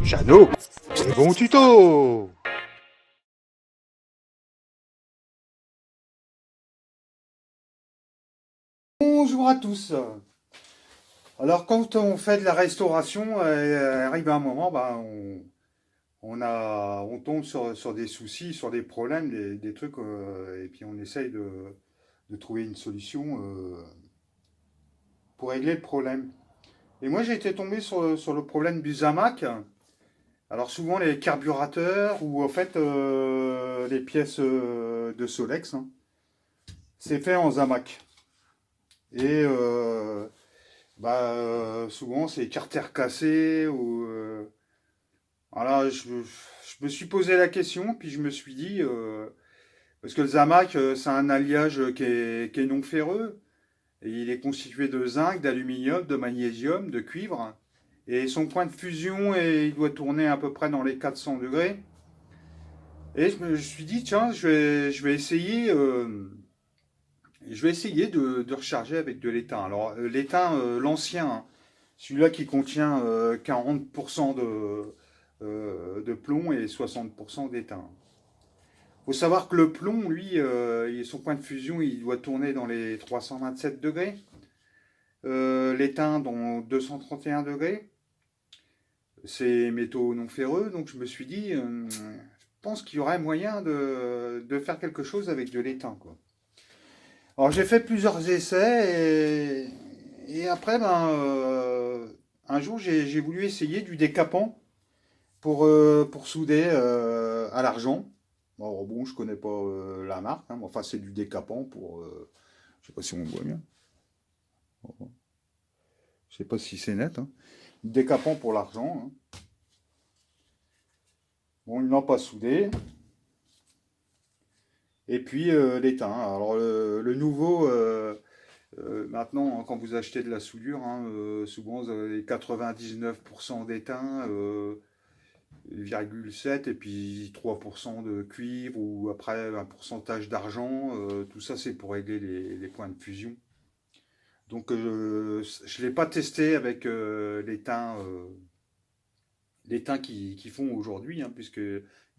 Jeannot, c'est bon tuto. Bonjour à tous. Alors quand on fait de la restauration, arrive un moment, on tombe sur des soucis, sur des problèmes, des trucs, et puis on essaye de trouver une solution pour régler le problème. Et moi j'ai été tombé sur le problème du Zamac. Alors souvent les carburateurs ou en fait les pièces de Solex, hein, c'est fait en Zamac. Et souvent c'est carter cassé ou voilà, je me suis posé la question, puis je me suis dit parce que le Zamac c'est un alliage qui est non ferreux et il est constitué de zinc, d'aluminium, de magnésium, de cuivre et son point de fusion il doit tourner à peu près dans les 400 degrés. Et je me suis dit tiens, je vais essayer de recharger avec de l'étain. Alors l'étain l'ancien, hein, celui-là qui contient 40% de plomb et 60% d'étain. Il faut savoir que le plomb, lui, son point de fusion, il doit tourner dans les 327 degrés. L'étain dans 231 degrés. C'est métaux non ferreux, donc je me suis dit, je pense qu'il y aurait moyen de faire quelque chose avec de l'étain, quoi. Alors j'ai fait plusieurs essais et après, un jour j'ai voulu essayer du décapant pour souder à l'argent. Bon, je connais pas la marque, hein, mais enfin c'est du décapant pour. Je sais pas si on voit bien. Je sais pas si c'est net, hein. Décapant pour l'argent, hein. Bon, ils n'ont pas soudé. Et puis l'étain. Alors le nouveau, maintenant, hein, quand vous achetez de la soudure, hein, souvent vous avez 99% d'étain, 0,7 et puis 3% de cuivre ou après un pourcentage d'argent. Tout ça, c'est pour régler les points de fusion. Donc, je ne l'ai pas testé avec les teints qui font aujourd'hui, hein, puisque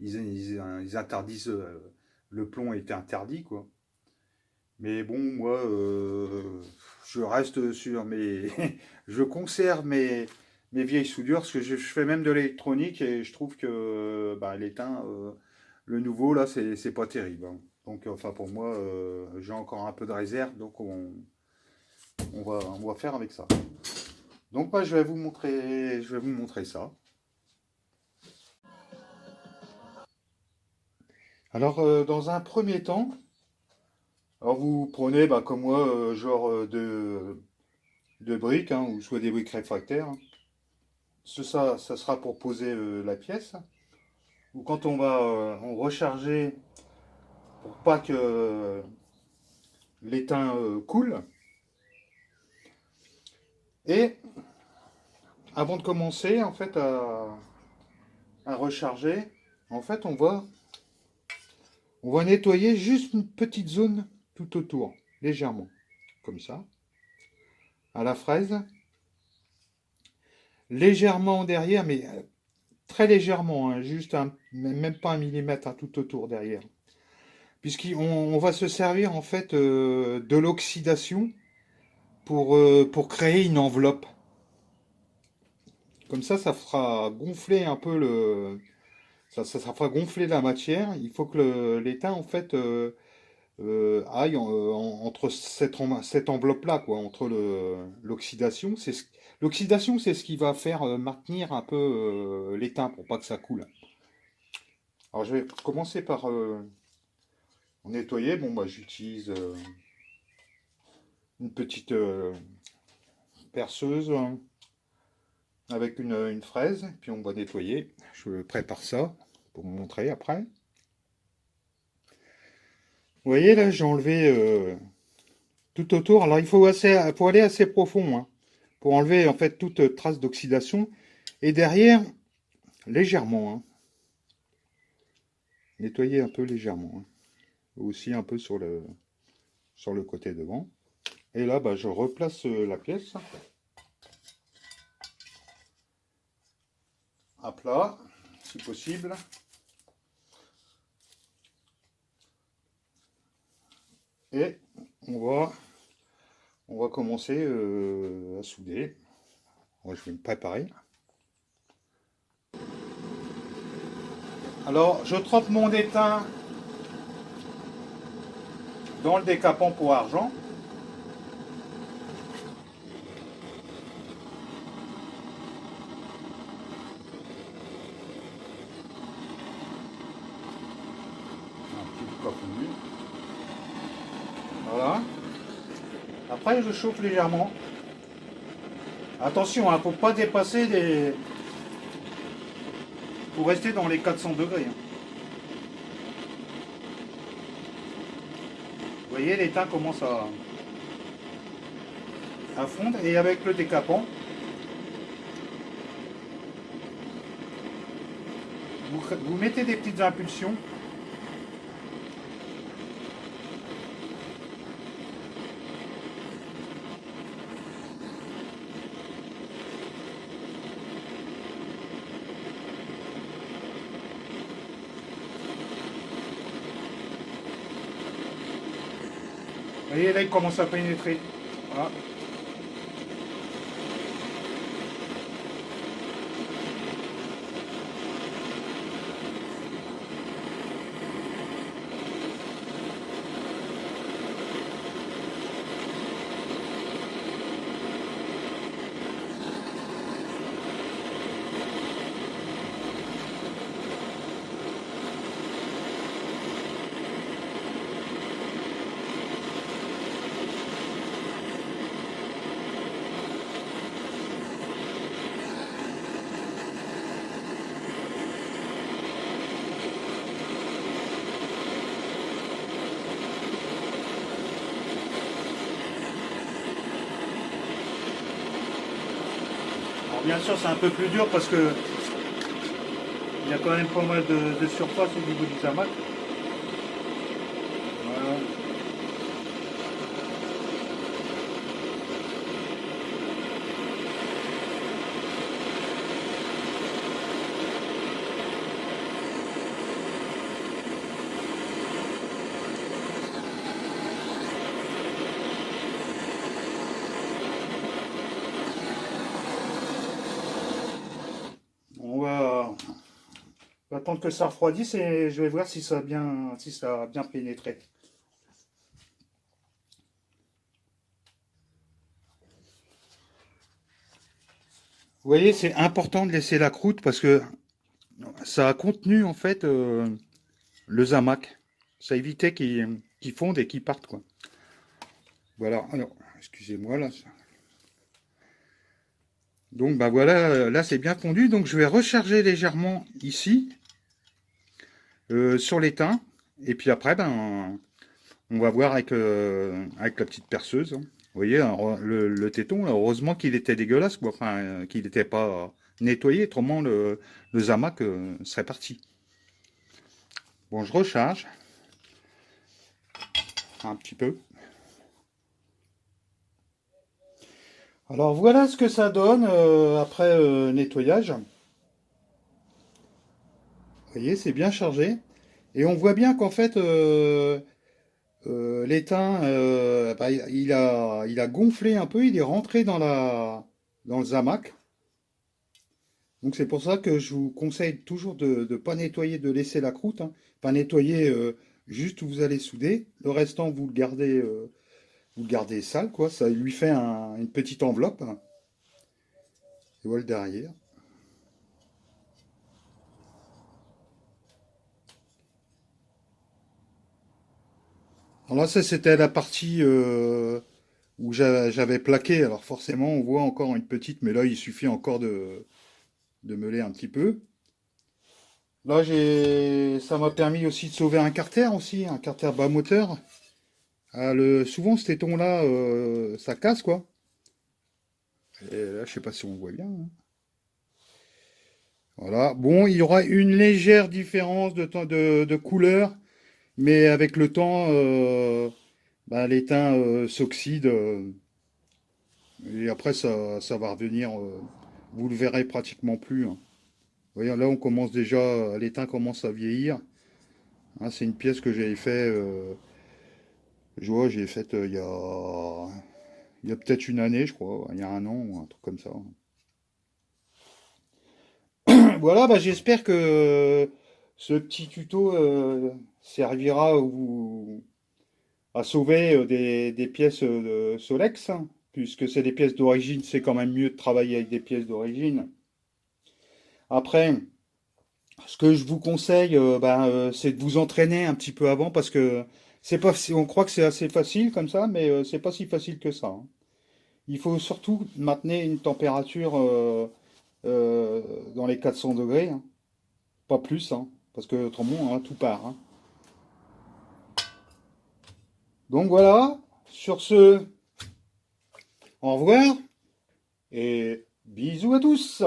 ils interdisent le plomb était interdit, quoi. Mais bon, moi, je reste sur mes. Je conserve mes vieilles soudures, parce que je fais même de l'électronique et je trouve que l'étain, le nouveau, là, c'est pas terrible, hein. Donc, enfin, pour moi, j'ai encore un peu de réserve, donc on va faire avec ça. Donc, moi, je vais vous montrer ça. Alors, dans un premier temps, alors vous prenez, comme moi, genre de briques, hein, ou soit des briques réfractaires. Ça sera pour poser la pièce. Ou quand on va en recharger pour pas que l'étain coule. Et avant de commencer en fait à recharger, en fait on va nettoyer juste une petite zone tout autour, légèrement, comme ça, à la fraise, légèrement derrière, mais très légèrement, hein, juste même pas un millimètre, hein, tout autour derrière. Puisqu'on va se servir en fait de l'oxydation pour créer une enveloppe. Comme ça fera gonfler un peu ça fera gonfler la matière. Il faut que l'étain en fait aille entre cette enveloppe-là, quoi, entre l'oxydation. L'oxydation, c'est ce qui va faire maintenir un peu l'étain pour pas que ça coule. Alors je vais commencer par nettoyer. Bon, j'utilise une petite perceuse, hein, avec une fraise, puis on va nettoyer. Je prépare ça pour vous montrer après. Vous voyez là, j'ai enlevé tout autour. Alors faut aller assez profond, hein, pour enlever en fait toute trace d'oxydation. Et derrière, légèrement, hein, nettoyer un peu légèrement, hein, aussi un peu sur le côté devant. Et là, je replace la pièce. à plat, si possible. Et on va commencer à souder. Moi, je vais me préparer. Alors, je trempe mon étain dans le décapant pour argent. Un petit peu fondu. Voilà. Après, je chauffe légèrement. Attention, il ne faut pas dépasser les... Pour rester dans les 400 degrés. Vous voyez, l'étain commence à fondre. Et avec le décapant, vous mettez des petites impulsions. Vous voyez, là, il commence à pénétrer. Voilà. Bien sûr, c'est un peu plus dur parce que il y a quand même pas mal de surface au niveau du zamac. Voilà. On va attendre que ça refroidisse et je vais voir si ça a bien pénétré. Vous voyez, c'est important de laisser la croûte parce que ça a contenu en fait le zamac. Ça évitait qu'il fonde et qu'il parte quoi. Voilà, alors, excusez-moi là. Donc bah voilà, là c'est bien fondu. Donc je vais recharger légèrement ici sur l'étain. Et puis après, ben, on va voir avec la petite perceuse. Vous voyez, alors, le téton, là, heureusement qu'il était dégueulasse, quoi. Enfin, qu'il n'était pas nettoyé, autrement le zamac serait parti. Bon, je recharge un petit peu. Alors voilà ce que ça donne après nettoyage. Vous voyez, c'est bien chargé. Et on voit bien qu'en fait, l'étain, bah, il a gonflé un peu, il est rentré dans le zamac. Donc c'est pour ça que je vous conseille toujours de ne pas nettoyer, de laisser la croûte. Hein. Pas nettoyer juste où vous allez souder. Le restant, vous le gardez sale, quoi. Ça lui fait une petite enveloppe. Hein. Et voilà derrière. Alors là, ça c'était la partie où j'avais plaqué. Alors forcément, on voit encore une petite, mais là, il suffit encore de meuler un petit peu. Là, ça m'a permis aussi de sauver un carter aussi, un carter bas moteur. Ah, souvent, ce téton-là, ça casse, quoi. Et là, je sais pas si on voit bien. Hein. Voilà. Bon, il y aura une légère différence de couleur, mais avec le temps, bah, l'étain s'oxyde. Et après, ça va revenir. Vous le verrez pratiquement plus. Hein. voyez, là, on commence déjà, l'étain commence à vieillir. Hein, c'est une pièce que j'avais fait, je vois, j'ai faite il y a peut-être une année, je crois, il y a un an ou un truc comme ça. Voilà, bah, j'espère que ce petit tuto servira à sauver des pièces de Solex, hein, puisque c'est des pièces d'origine, c'est quand même mieux de travailler avec des pièces d'origine. Après, ce que je vous conseille, c'est de vous entraîner un petit peu avant, parce que c'est pas, on croit que c'est assez facile comme ça, mais c'est pas si facile que ça, hein. Il faut surtout maintenir une température euh, dans les 400 degrés, hein. Pas plus, hein, parce que autrement, hein, tout part, hein. Donc voilà, sur ce, au revoir et bisous à tous.